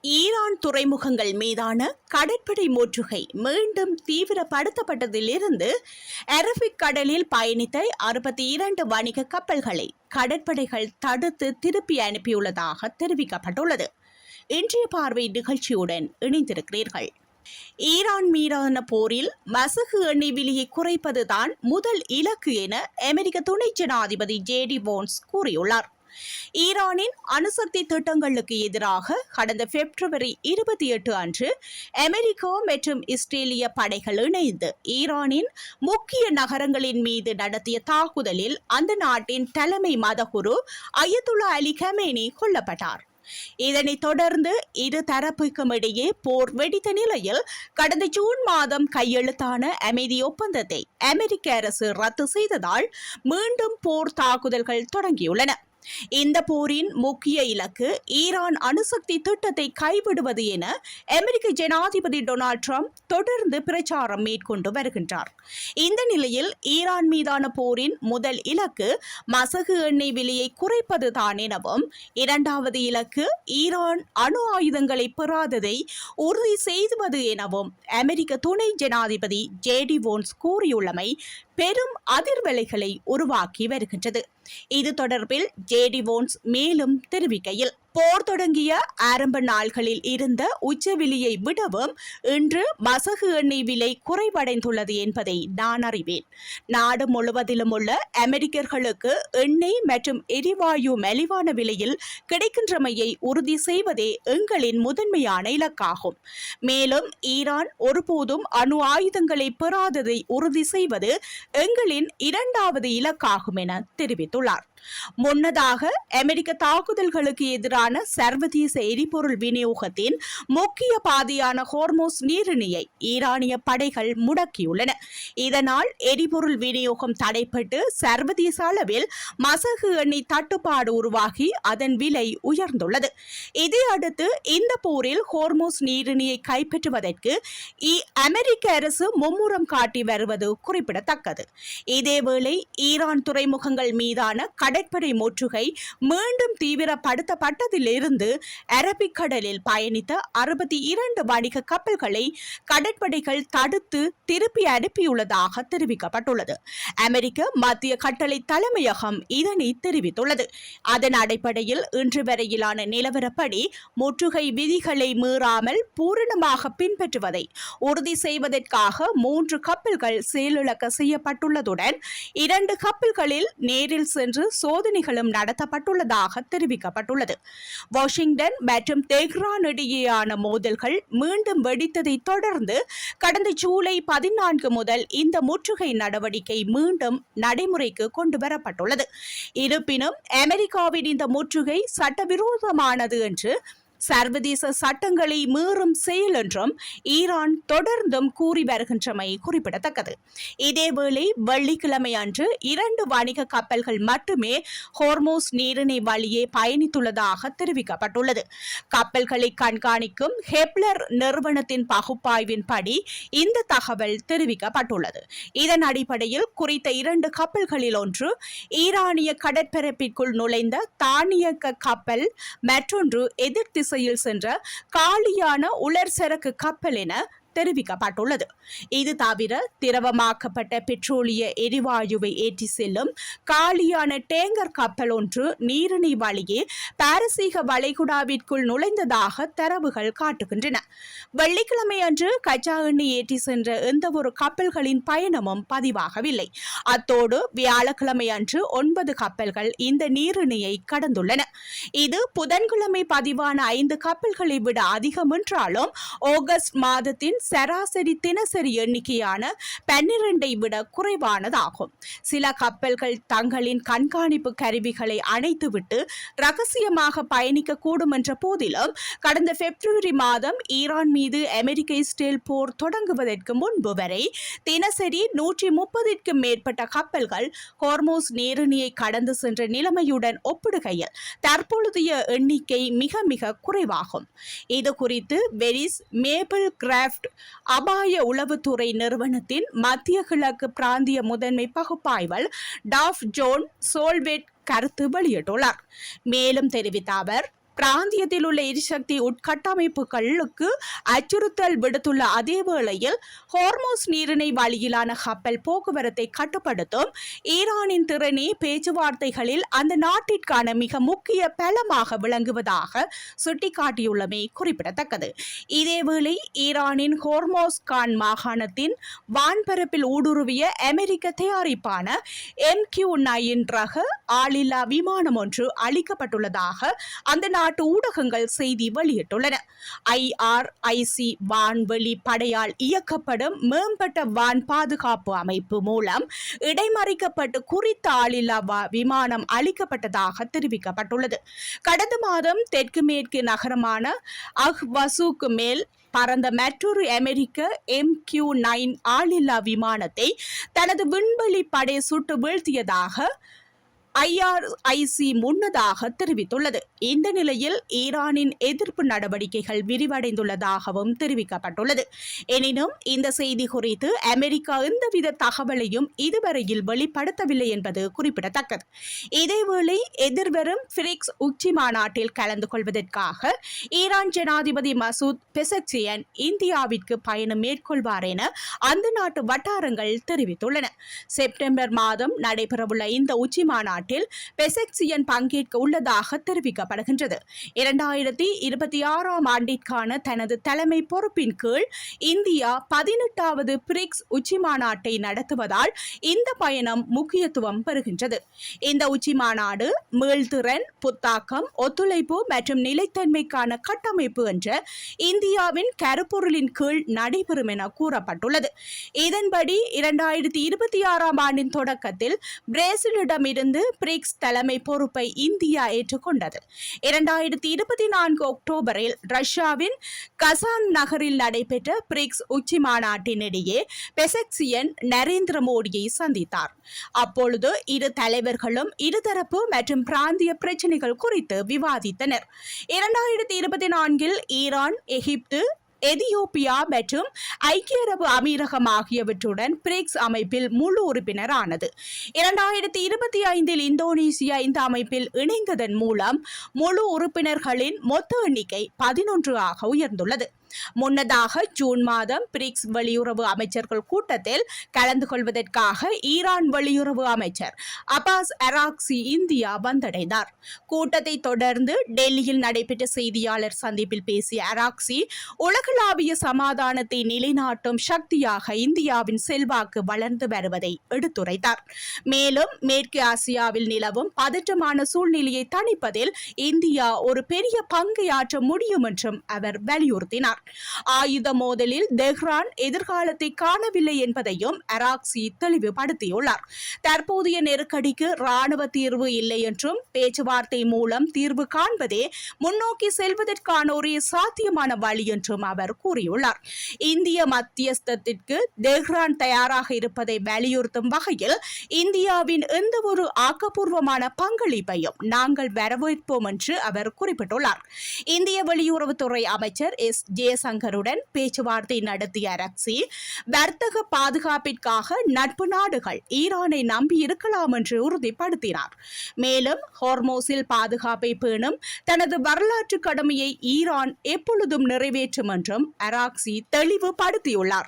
Iran துறைமுகங்கள் மீதான கடற்படை முற்றுகை மீண்டும் தீவிரப்படுத்தப்பட்டதிலிருந்து அரபிக் கடலில் பயணித்த 62 வணிக கப்பல்களை கடற்படைகள் தடுத்து திருப்பி அனுப்பியுள்ளதாக தெரிவிக்கப்பட்டுள்ளது. இன்றைய பார்வை நிகழ்ச்சியுடன் இணைந்திருக்கிறீர்கள். ஈரான் மீதான போரில் மசகு எண்ணெய் விலையை குறைப்பதுதான் முதல் இலக்கு என அமெரிக்க துணை ஜனாதிபதி ஜேடி வான்ஸ் கூறியுள்ளார். ஈரானின் அணுசக்தி திட்டங்களுக்கு எதிராக கடந்த பிப்ரவரி 28 அன்று அமெரிக்கா மற்றும் இஸ்ரேலிய படைகள் இணைந்து ஈரானின் முக்கிய நகரங்களின் மீது நடத்திய தாக்குதலில் அந்த நாட்டின் தலைமை மதகுரு அயத்துல்லா அலி கமேனி கொல்லப்பட்டார். இதனைத் தொடர்ந்து இரு தரப்புக்கும் இடையே போர் வெடித்த நிலையில் கடந்த ஜூன் மாதம் கையெழுத்தான அமைதி ஒப்பந்தத்தை அமெரிக்க அரசு ரத்து செய்ததால் மீண்டும் போர் தாக்குதல்கள் தொடங்கியுள்ளன. இந்த போரின் முக்கிய இலக்கு ஈரான் அணுசக்தி திட்டத்தை கைவிடுவது என அமெரிக்க ஜனாதிபதி டொனால்ட் ட்ரம்ப் தொடர்ந்து பிரச்சாரம் மேற்கொண்டு வருகின்றார். இந்த நிலையில் ஈரான் மீதான போரின் முதல் இலக்கு மசகு எண்ணெய் விலையை குறைப்பதுதான் எனவும் இரண்டாவது இலக்கு ஈரான் அணு ஆயுதங்களை பெறாததை உறுதி செய்வது எனவும் அமெரிக்க துணை ஜனாதிபதி ஜேடி வான்ஸ் கூறியுள்ளமை பெரும் அதிர்வலைகளை உருவாக்கி வருகின்றது. இது தொடர்பில் ஜேடி வான்ஸ் மேலும் தெரிவிக்கையில், போர் தொடங்கிய ஆரம்ப நாள்களில் இருந்த உச்சவிலையை விடவும் இன்று மசகு எண்ணெய் விலை குறைவடைந்துள்ளது என்பதை நான் அறிவேன். நாடு முழுவதிலும் உள்ள அமெரிக்கர்களுக்கு எண்ணெய் மற்றும் எரிவாயு மலிவான விலையில் கிடைக்கின்றமையை உறுதி செய்வதே எங்களின் முதன்மையான இலக்காகும். மேலும் ஈரான் ஒருபோதும் அணு ஆயுதங்களை பெறாததை உறுதி செய்வது எங்களின் இரண்டாவது இலக்காகும் என தெரிவித்துள்ளார். முன்னதாக அமெரிக்க தாக்குதல்களுக்கு எதிரான சர்வதேச எரிபொருள் விநியோகத்தின் முக்கிய பாதையான ஹோர்மோஸ் நீரிணையை ஈரானிய படைகள் முடக்கியுள்ளன. இதனால் எரிபொருள் விநியோகம் தடைப்பட்டு சர்வதேச அளவில் மசகு எண்ணெய் தட்டுப்பாடு உருவாகி அதன் விலை உயர்ந்துள்ளது. இதையடுத்து இந்த போரில் ஹோர்மோஸ் நீரிணையை கைப்பற்றுவதற்கு அமெரிக்க அரசு மும்முரம் காட்டி வருவது குறிப்பிடத்தக்கது. இதேவேளை ஈரான் துறைமுகங்கள் மீதான கடற்படை முற்றுகை மீண்டும் தீவிரப்படுத்தப்பட்டதிலிருந்து அரபிக் கடலில் பயணித்த 62 வணிக கப்பல்களை கடற்படைகள் தடுத்து திருப்பி அனுப்பியுள்ளதாக தெரிவிக்கப்பட்டுள்ளது. அமெரிக்க மத்திய கட்டளை தலைமையகம் இதனை தெரிவித்துள்ளது. அதன் அடிப்படையில் இன்று வரையிலான நிலவரப்படி முற்றுகை விதிகளை மீறாமல் பூரணமாக பின்பற்றுவதை உறுதி செய்வதற்காக 3 கப்பல்கள் செயலிழக்க செய்யப்பட்டுள்ளதுடன் 2 கப்பல்களில் நேரில் சென்று சோதனைகளும் நடத்தப்பட்டுள்ளதாக தெரிவிக்கப்பட்டுள்ளது. வாஷிங்டன் மற்றும் தெஹ்ரான் இடையேயான மோதல்கள் மீண்டும் வெடித்ததை தொடர்ந்து கடந்த ஜூலை 14 முதல் இந்த முற்றுகை நடவடிக்கை மீண்டும் நடைமுறைக்கு கொண்டு வரப்பட்டுள்ளது. இருப்பினும் அமெரிக்காவின் இந்த முற்றுகை சட்டவிரோதமானது என்று சர்வதேச சட்டங்களை மீறும் செயல் என்றும் ஈரான் தொடர்ந்தும் கூறி வருகின்றமை குறிப்பிடத்தக்கது. இதேவேளை வெள்ளிக்கிழமை அன்று 2 வணிக கப்பல்கள் மட்டுமே ஹோர்மோஸ் நீரிணை வழியே பயணித்துள்ளதாக தெரிவிக்கப்பட்டுள்ளது. கப்பல்களை கண்காணிக்கும் ஹெப்லர் நிறுவனத்தின் பகுப்பாய்வின்படி இந்த தகவல் தெரிவிக்கப்பட்டுள்ளது. இதன் அடிப்படையில் குறித்த 2 கப்பல்களில் ஒன்று ஈரானிய கடற்பரப்பிற்குள் நுழைந்த தானியக்க கப்பல், மற்றொன்று எதிர் திசையில் சென்ற காலியான உலர் சரக்கு கப்பல் என தெரிவிக்கப்பட்டுள்ளது. இது தவிர திரவமாக்கப்பட்ட பெட்ரோலிய எரிவாயுவை ஏற்றி செல்லும் காலியான டேங்கர் கப்பல் ஒன்று நீரிணை வழியே பாரசீக வளைகுடாவிற்குள் நுழைந்ததாக தரவுகள் காட்டுகின்றன. வெள்ளிக்கிழமை அன்று கச்சா எண்ணெய் ஏற்றி சென்ற எந்தவொரு கப்பல்களின் பயணமும் பதிவாகவில்லை. அத்தோடு வியாழக்கிழமை அன்று 9 கப்பல்கள் இந்த நீரிணையை கடந்துள்ளன. இது புதன்கிழமை பதிவான 5 கப்பல்களை விட அதிகம் என்றாலும் ஆகஸ்ட் மாதத்தின் சராசரி தினசரி எண்ணிக்கையான 12 விட குறைவானதாகும். சில கப்பல்கள் தங்களின் கண்காணிப்பு கருவிகளை அணைத்துவிட்டு ரகசியமாக பயணிக்கக்கூடும் என்ற போதிலும் கடந்த பிப்ரவரி மாதம் ஈரான் மீது அமெரிக்க இஸ்ரேல் போர் தொடங்குவதற்கு முன்பு வரை தினசரி 130க்கும் மேற்பட்ட கப்பல்கள் ஹோர்மோஸ் நீரிணையை கடந்து சென்ற நிலைமையுடன் ஒப்பிடுகையில் தற்பொழுதைய எண்ணிக்கை மிக மிக குறைவாகும். இது குறித்து வெரிஸ் மேபிள் கிராஃப்ட் அபாய உளவுத்துறை நிறுவனத்தின் மத்திய கிழக்கு பிராந்திய முதன்மை பகுப்பாய்வாளர் டாஃப் ஜோன் சோல்வெட் கருத்து வெளியிட்டுள்ளார். மேலும் தெரிவித்த அவர், பிராந்தியத்தில் உள்ள எரிசக்தி உட்கட்டமைப்புகளுக்கு அச்சுறுத்தல் விடுத்துள்ள அதே வேளையில் ஹோர்மோஸ் நீரிணை வழியிலான கப்பல் போக்குவரத்தை கட்டுப்படுத்தும் ஈரானின் திறனே பேச்சுவார்த்தைகளில் அந்த நாட்டிற்கான மிக முக்கிய பலமாக விளங்குவதாக சுட்டிக்காட்டியுள்ளமை குறிப்பிடத்தக்கது. இதேவேளை ஈரானின் ஹோர்மோஸ்கான் மாகாணத்தின் வான்பரப்பில் ஊடுருவிய அமெரிக்க தயாரிப்பான MQ-9 ரக ஆளில்லா விமானம் ஒன்று அளிக்கப்பட்டுள்ளதாக அந்த நாட்டு ஊடகங்கள் செய்தி வெளியிட்டுள்ளன. IRIC வான்வெளி படையால் இயக்கப்படும் மேம்பட்ட வான் பாதுகாப்பு அமைப்பு மூலம் இடைமறிக்கப்பட்டு குறித்த ஆளில்லா விமானம் அளிக்கப்பட்டதாக தெரிவிக்கப்பட்டுள்ளது. கடந்த மாதம் தெற்கு மேற்கு நகரமான அஹ்வசூக்கு மேல் பறந்த மற்றொரு அமெரிக்க MQ-9 ஆளில்லா விமானத்தை தனது விண்வெளி படை சுட்டு வீழ்த்தியதாக IRIC முன்னதாக தெரிவித்துள்ளது. இந்த நிலையில் ஈரானின் எதிர்ப்பு நடவடிக்கைகள் விரிவடைந்துள்ளதாகவும் தெரிவிக்கப்பட்டுள்ளது. எனினும் இந்த செய்தி குறித்து அமெரிக்கா எந்தவித தகவலையும் இதுவரையில் வெளிப்படுத்தவில்லை என்பது குறிப்பிடத்தக்கது. இதேவேளை எதிர்வரும் பிரிக்ஸ் உச்சி மாநாட்டில் கலந்து கொள்வதற்காக ஈரான் ஜனாதிபதி மசூத் பெசக்சியன் இந்தியாவிற்கு பயணம் மேற்கொள்வார் என அந்த நாட்டு வட்டாரங்கள் தெரிவித்துள்ளன. செப்டம்பர் மாதம் நடைபெறவுள்ள இந்த உச்சி மாநாட்டில் பெசக்சியன் பங்கேற்க உள்ளதாக தெரிவிக்கப்படுகின்றது. 2026 ஆண்டிற்கான தனது தலைமை பொறுப்பின் கீழ் இந்தியா 18வது பிரிக்ஸ் உச்சி மாநாட்டை நடத்துவதால் இந்த பயணம் முக்கியத்துவம் பெறுகின்றது. இந்த உச்சி மாநாடு மீள்திறன், புத்தாக்கம், ஒத்துழைப்பு மற்றும் நிலைத்தன்மைக்கான கட்டமைப்பு என்ற இந்தியாவின் கருப்பொருளின் கீழ் நடைபெறும் என கூறப்பட்டுள்ளது. இதன்படி 2026 ஆண்டின் தொடக்கத்தில் பிரேசிலிடமிருந்து பிரிக்ஸ் தலைமை பொறுப்பை இந்தியா ஏற்றுக்கொண்டது. 2024 அக்டோபரில் ரஷ்யாவின் கசான் நகரில் நடைபெற்ற பிரிக்ஸ் உச்சி மாநாட்டினிடையே பெசக்சியன் நரேந்திர மோடியை சந்தித்தார். அப்பொழுது இரு தலைவர்களும் இருதரப்பு மற்றும் பிராந்திய பிரச்சினைகள் குறித்து விவாதித்தனர். 2024 ஈரான், எகிப்து, எதியோப்பியா மற்றும் ஐக்கிய அரபு அமீரகம் ஆகியவற்றுடன் பிரிக்ஸ் அமைப்பில் முழு உறுப்பினரானது. 2025 இந்தோனேசியா இந்த அமைப்பில் இணைந்ததன் மூலம் முழு உறுப்பினர்களின் மொத்த எண்ணிக்கை 11 ஆக உயர்ந்துள்ளது. முன்னதாக ஜூன் மாதம் பிரிக்ஸ் வெளியுறவு அமைச்சர்கள் கூட்டத்தில் கலந்து கொள்வதற்காக ஈரான் வெளியுறவு அமைச்சர் அப்பாஸ் அராக்சி இந்தியா வந்தடைந்தார். கூட்டத்தை தொடர்ந்து டெல்லியில் நடைபெற்ற செய்தியாளர் சந்திப்பில் பேசிய அராக்சி, உலகளாவிய சமாதானத்தை நிலைநாட்டும் சக்தியாக இந்தியாவின் செல்வாக்கு வளர்ந்து வருவதை எடுத்துரைத்தார். மேலும் மேற்கு ஆசியாவில் நிலவும் பதற்றமான சூழ்நிலையை தணிப்பதில் இந்தியா ஒரு பெரிய பங்கை ஆற்ற முடியும் என்றும் அவர் வலியுறுத்தினார். ஆயுத மோதலில் தெஹ்ரான் எதிர்காலத்தை காணவில்லை என்பதையும் அராக்சி தெளிவுபடுத்தியுள்ளார். தற்போதைய நெருக்கடிக்கு ராணுவ தீர்வு இல்லை என்றும் பேச்சுவார்த்தை மூலம் தீர்வு காண்பதே முன்னோக்கி செல்வதற்கான ஒரே சாத்தியமான வழி என்றும் அவர் கூறியுள்ளார். இந்திய மத்தியஸ்தத்திற்கு தெஹ்ரான் தயாராக இருப்பதை வலியுறுத்தும் வகையில் இந்தியாவின் எந்தவொரு ஆக்கப்பூர்வமான பங்களிப்பையும் நாங்கள் வரவேற்போம் என்று அவர் குறிப்பிட்டுள்ளார். இந்திய வெளியுறவுத்துறை அமைச்சர் ஜெயசங்கருடன் பேச்சுவார்த்தை நடத்திய அரக்சி, வர்த்தக பாதுகாப்பிற்காக நட்பு நாடுகள் ஈரானை நம்பி இருக்கலாம் என்று உறுதிப்படுத்தினார். மேலும் ஹோர்மோஸில் பாதுகாப்பை பேணும் தனது வரலாற்று கடமையை ஈரான் எப்பொழுதும் நிறைவேற்றும் என்றும் அராக்சி தெளிவுபடுத்தியுள்ளார்.